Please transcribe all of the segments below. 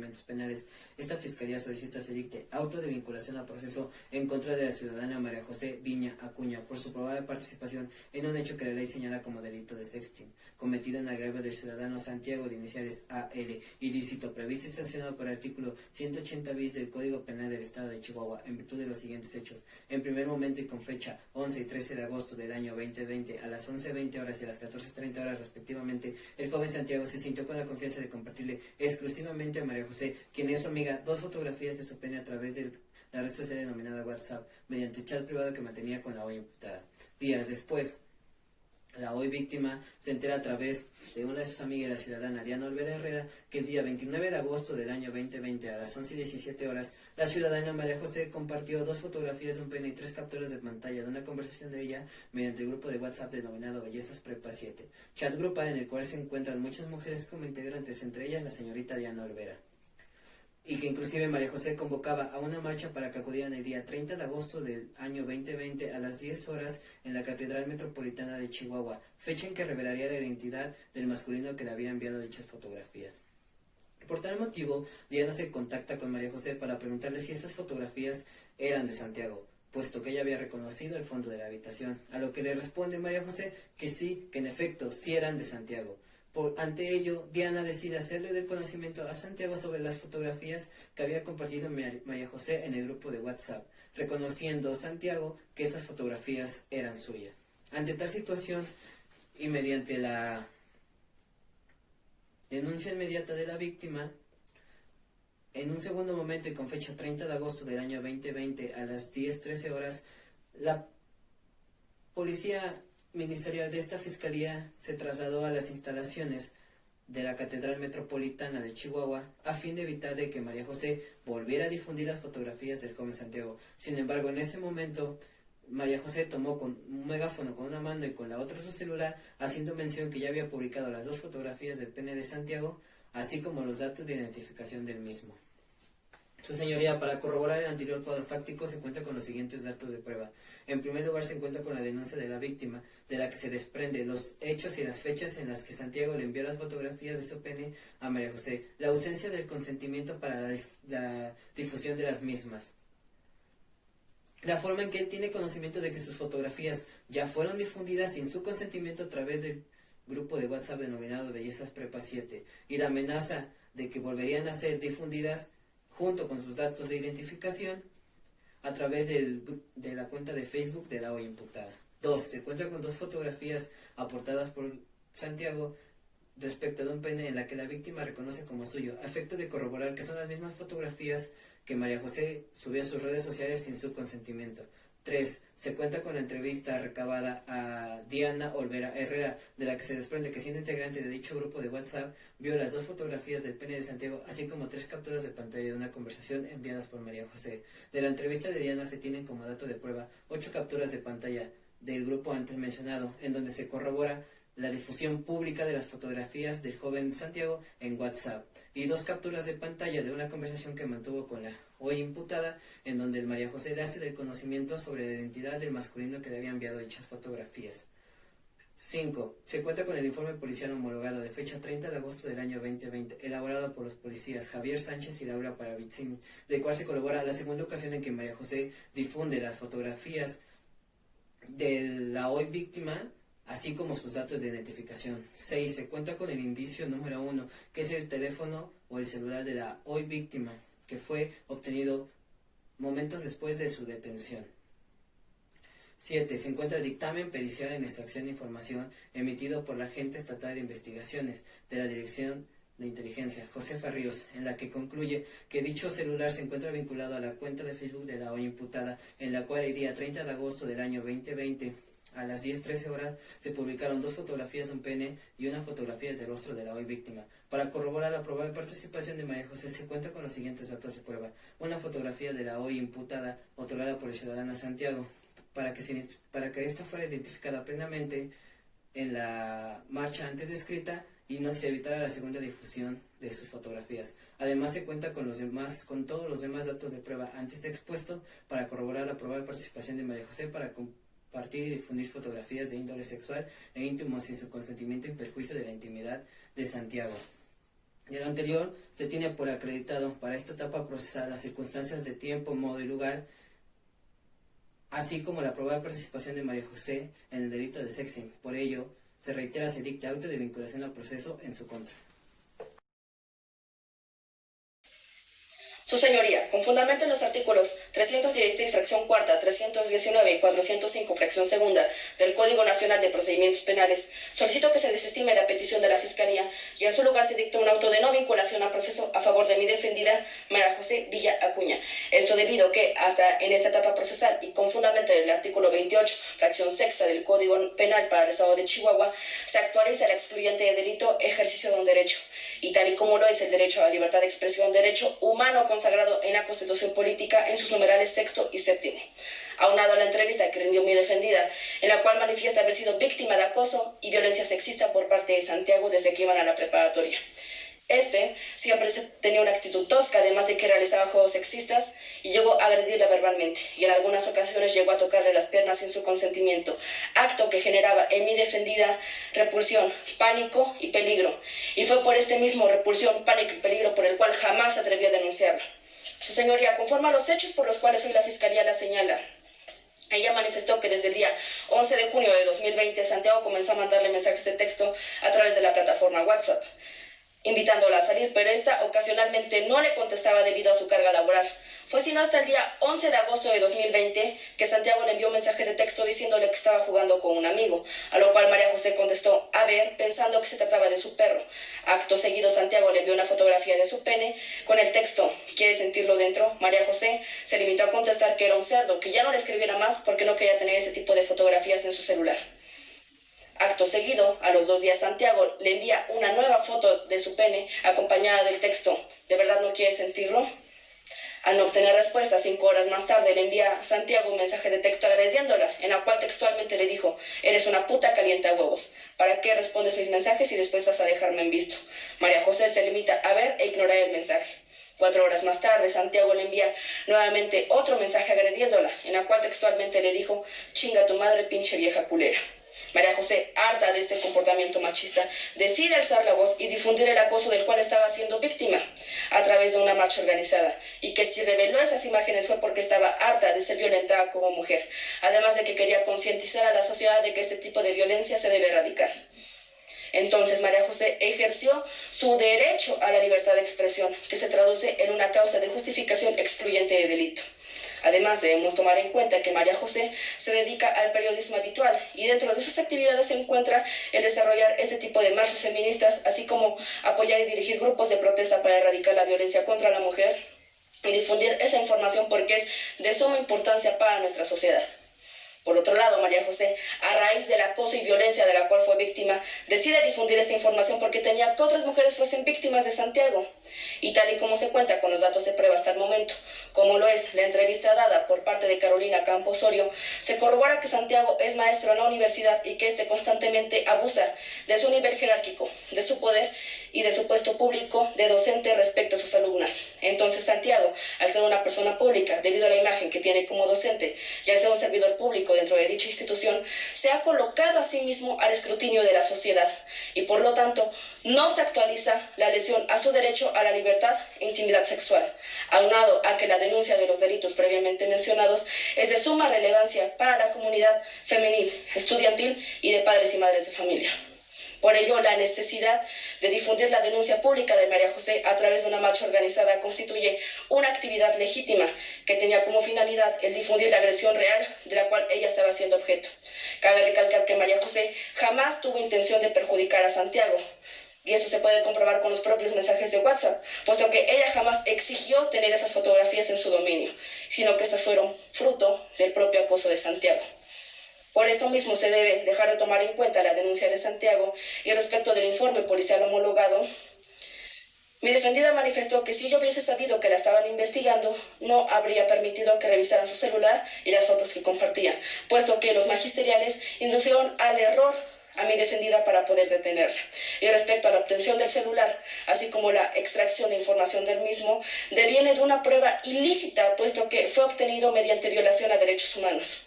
procedimientos penales, esta Fiscalía solicita se dicte auto de vinculación a proceso en contra de la ciudadana María José Viña Acuña por su probable participación en un hecho que la ley señala como delito de sexting, cometido en agravio del ciudadano Santiago de iniciales AL, ilícito previsto y sancionado por el artículo 180 bis del Código Penal del Estado de Chihuahua, en virtud de los siguientes hechos. En primer momento y con fecha 11 y 13 de agosto del año 2020 a las 11:20 horas y a las 14:30 horas respectivamente, el joven Santiago se sintió con la confianza de compartirle exclusivamente a María José, quien es su amiga, dos fotografías de su pene a través de la red social denominada WhatsApp, mediante chat privado que mantenía con la hoy imputada. Días después, la hoy víctima se entera a través de una de sus amigas, la ciudadana Diana Olvera Herrera, que el día 29 de agosto del año 2020 a las 11:17 horas, la ciudadana María José compartió dos fotografías de un pene y 3 capturas de pantalla de una conversación de ella mediante el grupo de WhatsApp denominado Bellezas Prepa 7, chat grupal en el cual se encuentran muchas mujeres como integrantes, entre ellas la señorita Diana Olvera, y que inclusive María José convocaba a una marcha para que acudieran el día 30 de agosto del año 2020 a las 10 horas en la Catedral Metropolitana de Chihuahua, fecha en que revelaría la identidad del masculino que le había enviado dichas fotografías. Por tal motivo, Diana se contacta con María José para preguntarle si esas fotografías eran de Santiago, puesto que ella había reconocido el fondo de la habitación, a lo que le responde María José que sí, que en efecto, sí eran de Santiago. Ante ello, Diana decide hacerle del conocimiento a Santiago sobre las fotografías que había compartido María José en el grupo de WhatsApp, reconociendo Santiago que esas fotografías eran suyas. Ante tal situación y mediante la denuncia inmediata de la víctima, en un segundo momento y con fecha 30 de agosto del año 2020 a las 10:13 horas, la policía ministerial de esta fiscalía se trasladó a las instalaciones de la Catedral Metropolitana de Chihuahua a fin de evitar de que María José volviera a difundir las fotografías del joven Santiago. Sin embargo, en ese momento, María José tomó con un megáfono con una mano y con la otra su celular, haciendo mención que ya había publicado las dos fotografías del pene de Santiago, así como los datos de identificación del mismo. Su señoría, para corroborar el anterior cuadro fáctico, se cuenta con los siguientes datos de prueba. En primer lugar, se encuentra con la denuncia de la víctima, de la que se desprende los hechos y las fechas en las que Santiago le envió las fotografías de su pene a María José, la ausencia del consentimiento para la difusión de las mismas, la forma en que él tiene conocimiento de que sus fotografías ya fueron difundidas sin su consentimiento a través del grupo de WhatsApp denominado Bellezas Prepa 7, y la amenaza de que volverían a ser difundidas junto con sus datos de identificación a través de la cuenta de Facebook de la hoy imputada. 2. Se cuenta con dos fotografías aportadas por Santiago respecto de un pene en la que la víctima reconoce como suyo, a efecto de corroborar que son las mismas fotografías que María José subió a sus redes sociales sin su consentimiento. 3. Se cuenta con la entrevista recabada a Diana Olvera Herrera, de la que se desprende que, siendo integrante de dicho grupo de WhatsApp, vio las dos fotografías del pene de Santiago, así como 3 capturas de pantalla de una conversación enviadas por María José. De la entrevista de Diana se tienen como dato de prueba 8 capturas de pantalla del grupo antes mencionado, en donde se corrobora la difusión pública de las fotografías del joven Santiago en WhatsApp, y 2 capturas de pantalla de una conversación que mantuvo con la hoy imputada, en donde el María José le hace del conocimiento sobre la identidad del masculino que le había enviado dichas fotografías. 5. Se cuenta con el informe policial homologado de fecha 30 de agosto del año 2020, elaborado por los policías Javier Sánchez y Laura Paravicini, de cual se corrobora la segunda ocasión en que María José difunde las fotografías de la hoy víctima, así como sus datos de identificación. 6. Se cuenta con el indicio número 1, que es el teléfono o el celular de la hoy víctima, que fue obtenido momentos después de su detención. 7. Se encuentra el dictamen pericial en extracción de información emitido por la agente estatal de investigaciones de la Dirección de Inteligencia, Josefa Ríos, en la que concluye que dicho celular se encuentra vinculado a la cuenta de Facebook de la hoy imputada, en la cual el día 30 de agosto del año 2020, a las 10:13 horas, se publicaron 2 fotografías de un pene y una fotografía del rostro de la hoy víctima. Para corroborar la probable participación de María José se cuenta con los siguientes datos de prueba. Una fotografía de la hoy imputada otorgada por el ciudadano Santiago, para que ésta fuera identificada plenamente en la marcha antes descrita y no se evitara la segunda difusión de sus fotografías. Además se cuenta con todos los demás datos de prueba antes expuesto para corroborar la probable participación de María José para compartir y difundir fotografías de índole sexual e íntimo sin su consentimiento en perjuicio de la intimidad de Santiago. De lo anterior, se tiene por acreditado para esta etapa procesal las circunstancias de tiempo, modo y lugar, así como la probable participación de María José en el delito de sexting. Por ello, se reitera se dicta auto de vinculación al proceso en su contra. Su señoría, con fundamento en los artículos 316, fracción cuarta, 319 y 405, fracción segunda, del Código Nacional de Procedimientos Penales, solicito que se desestime la petición de la Fiscalía y en su lugar se dicte un auto de no vinculación al proceso a favor de mi defendida, María José Villa Acuña. Esto debido a que hasta en esta etapa procesal y con fundamento en el artículo 28, fracción sexta del Código Penal para el Estado de Chihuahua, se actualiza el excluyente de delito ejercicio de un derecho, y tal y como lo es el derecho a la libertad de expresión, derecho humano consagrado en la Constitución Política en sus numerales sexto y séptimo. Aunado a la entrevista que rindió mi defendida, en la cual manifiesta haber sido víctima de acoso y violencia sexista por parte de Santiago desde que iban a la preparatoria. Siempre tenía una actitud tosca, además de que realizaba juegos sexistas y llegó a agredirla verbalmente y en algunas ocasiones llegó a tocarle las piernas sin su consentimiento, acto que generaba en mi defendida repulsión, pánico y peligro. Y fue por este mismo repulsión, pánico y peligro por el cual jamás se atrevió a denunciarla. Su señoría, conforme a los hechos por los cuales hoy la Fiscalía la señala, ella manifestó que desde el día 11 de junio de 2020 Santiago comenzó a mandarle mensajes de texto a través de la plataforma WhatsApp, invitándola a salir, pero esta ocasionalmente no le contestaba debido a su carga laboral. Fue sino hasta el día 11 de agosto de 2020 que Santiago le envió un mensaje de texto diciéndole que estaba jugando con un amigo, a lo cual María José contestó, a ver, pensando que se trataba de su perro. Acto seguido, Santiago le envió una fotografía de su pene con el texto, ¿quieres sentirlo dentro? María José se limitó a contestar que era un cerdo, que ya no le escribiera más porque no quería tener ese tipo de fotografías en su celular. Acto seguido, a los 2 días, Santiago le envía una nueva foto de su pene acompañada del texto, ¿de verdad no quieres sentirlo? Al no obtener respuesta, 5 horas más tarde le envía a Santiago un mensaje de texto agrediéndola, en la cual textualmente le dijo, eres una puta caliente a huevos, ¿para qué respondes mis mensajes y después vas a dejarme en visto? María José se limita a ver e ignorar el mensaje. 4 horas más tarde, Santiago le envía nuevamente otro mensaje agrediéndola, en la cual textualmente le dijo, chinga tu madre, pinche vieja culera. María José, harta de este comportamiento machista, decide alzar la voz y difundir el acoso del cual estaba siendo víctima a través de una marcha organizada, y que si reveló esas imágenes fue porque estaba harta de ser violentada como mujer, además de que quería concientizar a la sociedad de que este tipo de violencia se debe erradicar. Entonces María José ejerció su derecho a la libertad de expresión, que se traduce en una causa de justificación excluyente de delito. Además, debemos tomar en cuenta que María José se dedica al periodismo habitual y dentro de sus actividades se encuentra el desarrollar este tipo de marchas feministas, así como apoyar y dirigir grupos de protesta para erradicar la violencia contra la mujer y difundir esa información porque es de suma importancia para nuestra sociedad. Por otro lado, María José, a raíz del acoso y violencia de la cual fue víctima, decide difundir esta información porque temía que otras mujeres fuesen víctimas de Santiago. Y tal y como se cuenta con los datos de prueba hasta el momento, como lo es la entrevista dada por parte de Carolina Campos Osorio, se corrobora que Santiago es maestro en la universidad y que éste constantemente abusa de su nivel jerárquico, de su poder y de su puesto público de docente respecto a sus alumnas. Entonces Santiago, al ser una persona pública, debido a la imagen que tiene como docente y al ser un servidor público dentro de dicha institución, se ha colocado a sí mismo al escrutinio de la sociedad y por lo tanto no se actualiza la lesión a su derecho a la libertad e intimidad sexual, aunado a que la denuncia de los delitos previamente mencionados es de suma relevancia para la comunidad femenil, estudiantil y de padres y madres de familia. Por ello, la necesidad de difundir la denuncia pública de María José a través de una marcha organizada constituye una actividad legítima que tenía como finalidad el difundir la agresión real de la cual ella estaba siendo objeto. Cabe recalcar que María José jamás tuvo intención de perjudicar a Santiago, y esto se puede comprobar con los propios mensajes de WhatsApp, puesto que ella jamás exigió tener esas fotografías en su dominio, sino que estas fueron fruto del propio acoso de Santiago. Por esto mismo se debe dejar de tomar en cuenta la denuncia de Santiago y respecto del informe policial homologado, mi defendida manifestó que si ella hubiese sabido que la estaban investigando, no habría permitido que revisaran su celular y las fotos que compartía, puesto que los magisteriales inducieron al error a mi defendida para poder detenerla. Y respecto a la obtención del celular, así como la extracción de información del mismo, deviene de una prueba ilícita, puesto que fue obtenido mediante violación a derechos humanos.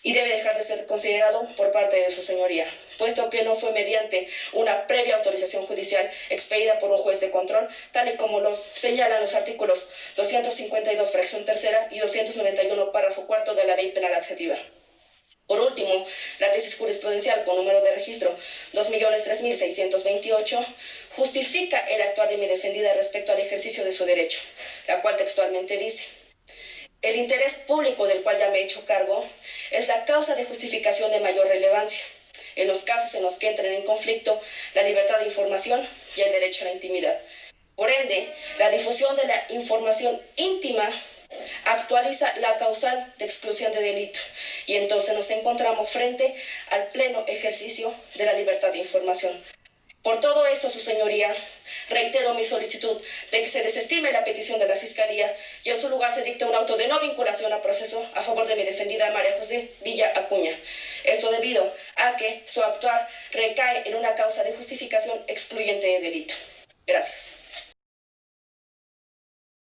y debe dejar de ser considerado por parte de su señoría, puesto que no fue mediante una previa autorización judicial expedida por un juez de control, tal y como los señalan los artículos 252, fracción tercera y 291, párrafo cuarto de la Ley Penal Adjetiva. Por último, la tesis jurisprudencial con número de registro 2.003.628 justifica el actuar de mi defendida respecto al ejercicio de su derecho, la cual textualmente dice: el interés público del cual ya me he hecho cargo es la causa de justificación de mayor relevancia en los casos en los que entren en conflicto la libertad de información y el derecho a la intimidad. Por ende, la difusión de la información íntima actualiza la causal de exclusión de delito y entonces nos encontramos frente al pleno ejercicio de la libertad de información. Por todo esto, su señoría, reitero mi solicitud de que se desestime la petición de la Fiscalía y en su lugar se dicte un auto de no vinculación a proceso a favor de mi defendida María José Villa Acuña. Esto debido a que su actuar recae en una causa de justificación excluyente de delito. Gracias.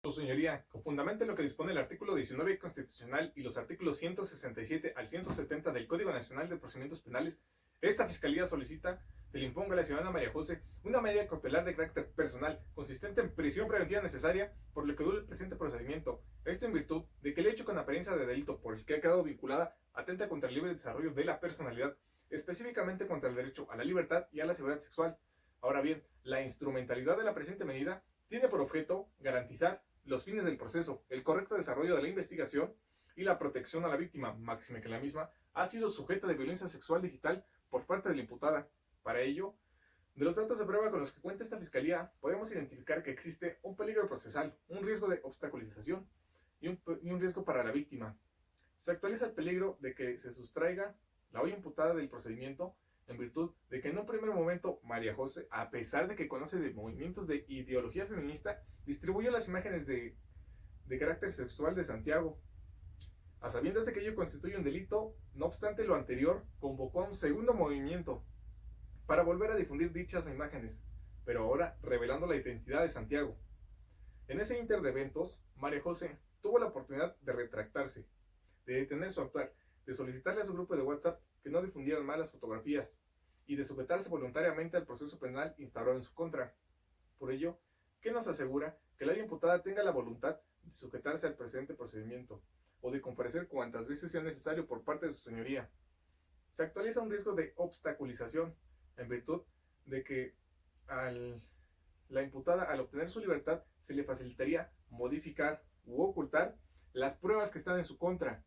Su señoría, con fundamento en lo que dispone el artículo 19 constitucional y los artículos 167 al 170 del Código Nacional de Procedimientos Penales, esta Fiscalía solicita se le imponga a la ciudadana María José una medida cautelar de carácter personal consistente en prisión preventiva necesaria por lo que dure el presente procedimiento. Esto en virtud de que el hecho con apariencia de delito por el que ha quedado vinculada atenta contra el libre desarrollo de la personalidad, específicamente contra el derecho a la libertad y a la seguridad sexual. Ahora bien, la instrumentalidad de la presente medida tiene por objeto garantizar los fines del proceso, el correcto desarrollo de la investigación y la protección a la víctima, máxime que la misma ha sido sujeta de violencia sexual digital por parte de la imputada. Para ello, de los datos de prueba con los que cuenta esta Fiscalía, podemos identificar que existe un peligro procesal, un riesgo de obstaculización y un riesgo para la víctima. Se actualiza el peligro de que se sustraiga la hoy imputada del procedimiento en virtud de que en un primer momento María José, a pesar de que conoce de movimientos de ideología feminista, distribuyó las imágenes de carácter sexual de Santiago. A sabiendas de que ello constituye un delito, no obstante lo anterior, convocó a un segundo movimiento para volver a difundir dichas imágenes, pero ahora revelando la identidad de Santiago. En ese inter de eventos, María José tuvo la oportunidad de retractarse, de detener su actuar, de solicitarle a su grupo de WhatsApp que no difundieran más las fotografías y de sujetarse voluntariamente al proceso penal instaurado en su contra. Por ello, ¿qué nos asegura que la imputada tenga la voluntad de sujetarse al presente procedimiento o de comparecer cuantas veces sea necesario por parte de su señoría? Se actualiza un riesgo de obstaculización en virtud de que la imputada, al obtener su libertad, se le facilitaría modificar u ocultar las pruebas que están en su contra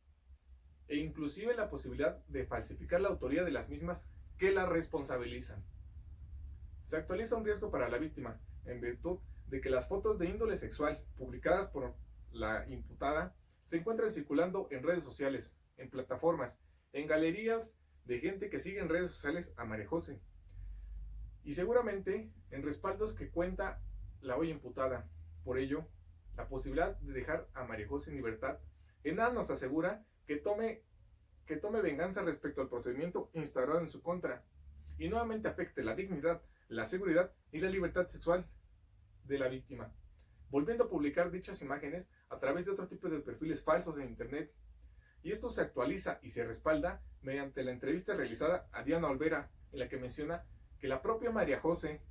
e inclusive la posibilidad de falsificar la autoría de las mismas que la responsabilizan. Se actualiza un riesgo para la víctima en virtud de que las fotos de índole sexual publicadas por la imputada se encuentran circulando en redes sociales, en plataformas, en galerías de gente que sigue en redes sociales a María José y seguramente en respaldos que cuenta la hoy imputada. Por ello, la posibilidad de dejar a María José en libertad en nada nos asegura que tome venganza respecto al procedimiento instaurado en su contra y nuevamente afecte la dignidad, la seguridad y la libertad sexual de la víctima, volviendo a publicar dichas imágenes a través de otro tipo de perfiles falsos en internet. Y esto se actualiza y se respalda mediante la entrevista realizada a Diana Olvera, en la que menciona que la propia María José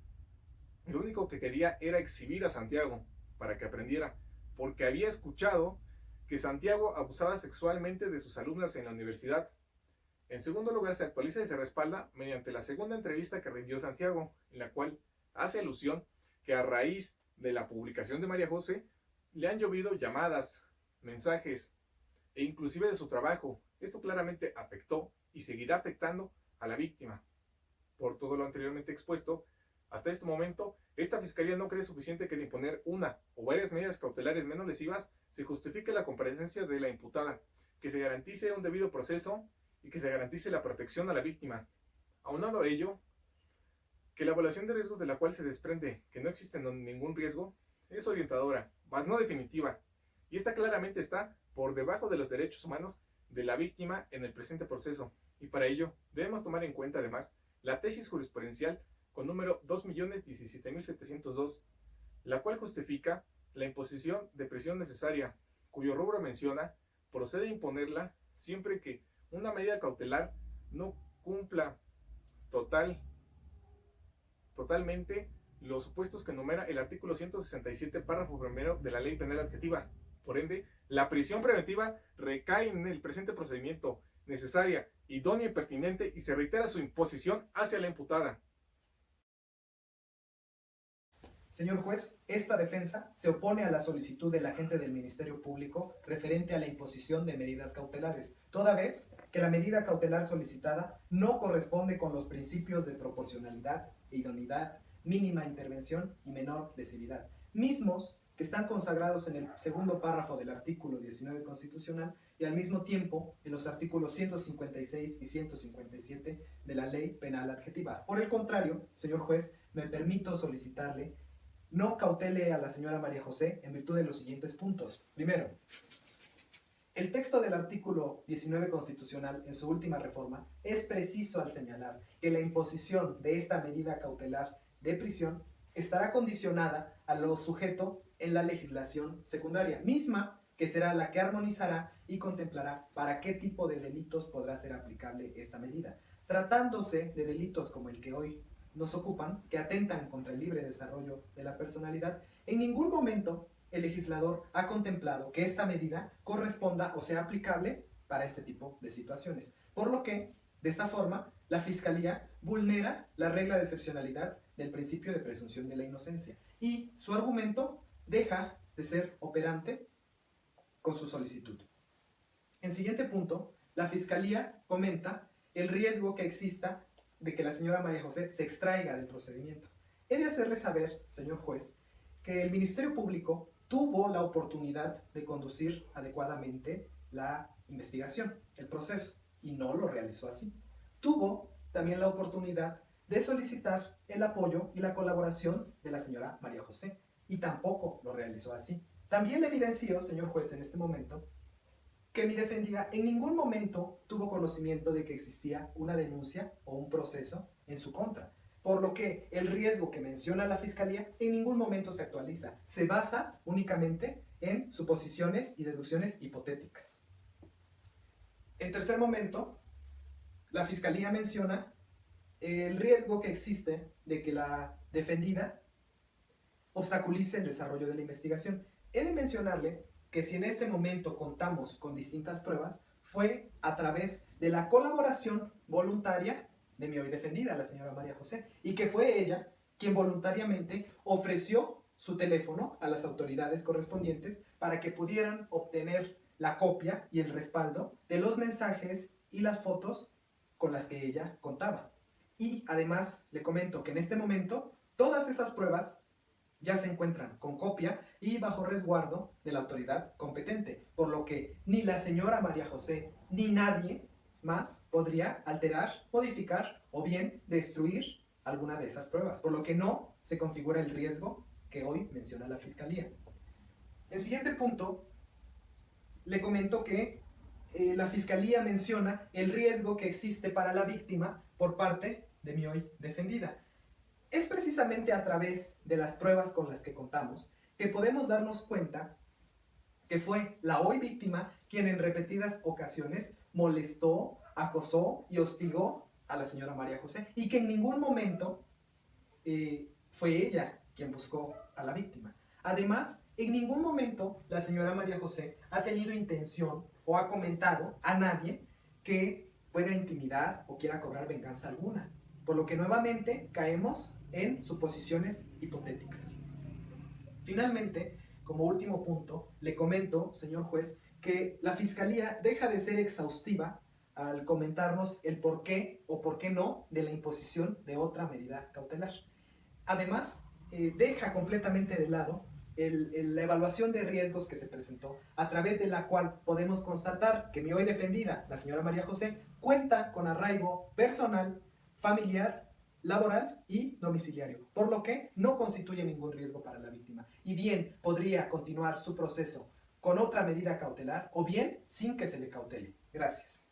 lo único que quería era exhibir a Santiago para que aprendiera, porque había escuchado que Santiago abusaba sexualmente de sus alumnas en la universidad. En segundo lugar, se actualiza y se respalda mediante la segunda entrevista que rindió Santiago, en la cual hace alusión que a raíz de la publicación de María José le han llovido llamadas, mensajes e inclusive de su trabajo. Esto claramente afectó y seguirá afectando a la víctima. Por todo lo anteriormente expuesto, hasta este momento, esta Fiscalía no cree suficiente que de imponer una o varias medidas cautelares menos lesivas se justifique la comparecencia de la imputada, que se garantice un debido proceso y que se garantice la protección a la víctima. Aunado a ello, que la evaluación de riesgos de la cual se desprende que no existe ningún riesgo es orientadora, mas no definitiva, y esta claramente está por debajo de los derechos humanos de la víctima en el presente proceso, y para ello debemos tomar en cuenta además la tesis jurisprudencial con número 2.017.702, la cual justifica la imposición de prisión necesaria, cuyo rubro menciona procede imponerla siempre que una medida cautelar no cumpla totalmente los supuestos que enumera el artículo 167, párrafo primero de la Ley Penal Adjetiva. Por ende, la prisión preventiva recae en el presente procedimiento, necesaria, idónea y pertinente, y se reitera su imposición hacia la imputada. Señor juez, esta defensa se opone a la solicitud del agente del Ministerio Público referente a la imposición de medidas cautelares, toda vez que la medida cautelar solicitada no corresponde con los principios de proporcionalidad, idoneidad, mínima intervención y menor lesividad, mismos que están consagrados en el segundo párrafo del artículo 19 constitucional y al mismo tiempo en los artículos 156 y 157 de la Ley Penal Adjetiva. Por el contrario, señor juez, me permito solicitarle no cautele a la señora María José en virtud de los siguientes puntos. Primero, el texto del artículo 19 constitucional en su última reforma es preciso al señalar que la imposición de esta medida cautelar de prisión estará condicionada a lo sujeto en la legislación secundaria, misma que será la que armonizará y contemplará para qué tipo de delitos podrá ser aplicable esta medida. Tratándose de delitos como el que hoy nos ocupan, que atentan contra el libre desarrollo de la personalidad, en ningún momento el legislador ha contemplado que esta medida corresponda o sea aplicable para este tipo de situaciones. Por lo que, de esta forma, la Fiscalía vulnera la regla de excepcionalidad del principio de presunción de la inocencia y su argumento deja de ser operante con su solicitud. En siguiente punto, la Fiscalía comenta el riesgo que exista de que la señora María José se extraiga del procedimiento. He de hacerle saber, señor juez, que el Ministerio Público tuvo la oportunidad de conducir adecuadamente la investigación, el proceso, y no lo realizó así. Tuvo también la oportunidad de solicitar el apoyo y la colaboración de la señora María José, y tampoco lo realizó así. También le evidencio, señor juez, en este momento, que mi defendida en ningún momento tuvo conocimiento de que existía una denuncia o un proceso en su contra, por lo que el riesgo que menciona la Fiscalía en ningún momento se actualiza, se basa únicamente en suposiciones y deducciones hipotéticas. En tercer momento, la Fiscalía menciona el riesgo que existe de que la defendida obstaculice el desarrollo de la investigación. He de mencionarle que si en este momento contamos con distintas pruebas, fue a través de la colaboración voluntaria de mi hoy defendida, la señora María José, y que fue ella quien voluntariamente ofreció su teléfono a las autoridades correspondientes para que pudieran obtener la copia y el respaldo de los mensajes y las fotos con las que ella contaba. Y además le comento que en este momento todas esas pruebas ya se encuentran con copia y bajo resguardo de la autoridad competente, por lo que ni la señora María José ni nadie más podría alterar, modificar o bien destruir alguna de esas pruebas, por lo que no se configura el riesgo que hoy menciona la Fiscalía. En siguiente punto, le comento que la Fiscalía menciona el riesgo que existe para la víctima por parte de mi hoy defendida. Es precisamente a través de las pruebas con las que contamos que podemos darnos cuenta que fue la hoy víctima quien en repetidas ocasiones molestó, acosó y hostigó a la señora María José y que en ningún momento fue ella quien buscó a la víctima. Además, en ningún momento la señora María José ha tenido intención o ha comentado a nadie que pueda intimidar o quiera cobrar venganza alguna, por lo que nuevamente caemos en suposiciones hipotéticas. Finalmente, como último punto, le comento, señor juez, que la Fiscalía deja de ser exhaustiva al comentarnos el por qué o por qué no de la imposición de otra medida cautelar. Además, deja completamente de lado la evaluación de riesgos que se presentó, a través de la cual podemos constatar que mi hoy defendida, la señora María José, cuenta con arraigo personal, familiar, laboral y domiciliario, por lo que no constituye ningún riesgo para la víctima y bien podría continuar su proceso con otra medida cautelar o bien sin que se le cautele. Gracias.